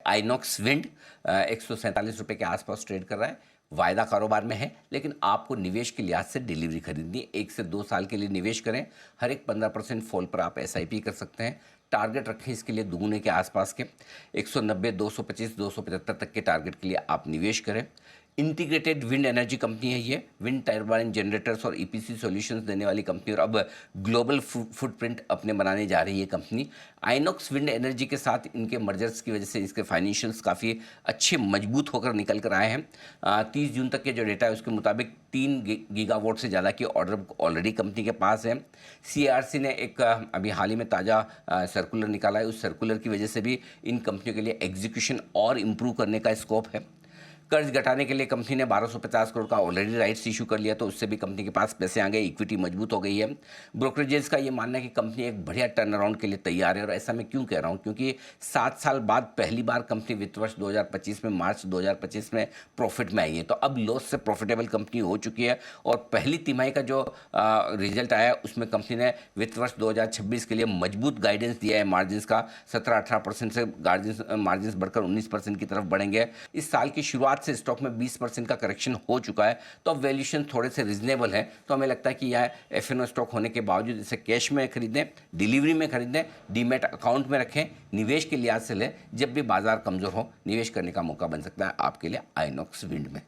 INOX wind 147 रुपये के आसपास ट्रेड कर रहा है। वायदा कारोबार में है, लेकिन आपको निवेश के लिहाज से डिलीवरी खरीदनी है। 1 से 2 साल के लिए निवेश करें। हर एक 15% फॉल पर आप SIP कर सकते हैं। टारगेट रखें इसके लिए दुगुने के आसपास के 190, 225, 275 तक के टारगेट के लिए आप निवेश करें। इंटीग्रेटेड विंड एनर्जी कंपनी है ये, विंड टर्बाइन जनरेटर्स और EPC सॉल्यूशंस देने वाली कंपनी, और अब ग्लोबल फुटप्रिंट अपने बनाने जा रही है कंपनी। आइनॉक्स विंड एनर्जी के साथ इनके मर्जर्स की वजह से इसके फाइनेंशियल्स काफ़ी अच्छे मजबूत होकर निकल कर आए हैं। 30 जून तक के जो डेटा है उसके मुताबिक 3 गीगावाट से ज़्यादा की ऑर्डर ऑलरेडी कंपनी के पास है। CERC ने एक अभी हाल ही में ताज़ा सर्कुलर निकाला है। उस सर्कुलर की वजह से भी इन कंपनियों के लिए एग्जीक्यूशन और इम्प्रूव करने का स्कोप है। कर्ज घटाने के लिए कंपनी ने 1250 करोड़ का ऑलरेडी राइट्स इशू कर लिया, तो उससे भी कंपनी के पास पैसे आ गए, इक्विटी मजबूत हो गई है। ब्रोकरेजेस का ये मानना है कि कंपनी एक बढ़िया टर्न अराउंड के लिए तैयार है। और ऐसा मैं क्यों कह रहा हूँ, क्योंकि 7 साल बाद पहली बार कंपनी वित्त वर्ष 2025 में, मार्च 2025 में प्रॉफिट में आई है। तो अब लॉस से प्रॉफिटेबल कंपनी हो चुकी है। और पहली तिमाही का जो रिजल्ट आया उसमें कंपनी ने वित्त वर्ष 2026 के लिए मजबूत गाइडेंस दिया है मार्जिन का। 17-18% से मार्जिन बढ़कर 19% की तरफ बढ़ेंगे। इस साल की शुरुआत से स्टॉक में 20% का करेक्शन हो चुका है, तो अब वैल्यूएशन थोड़े से रिजनेबल है। तो हमें लगता है कि यह FNO स्टॉक होने के बावजूद इसे कैश में खरीदें, डिलीवरी में खरीदें, डीमैट अकाउंट में रखें, निवेश के लिहाज से लें। जब भी बाजार कमजोर हो, निवेश करने का मौका बन सकता है आपके लिए आइनॉक्स विंड में।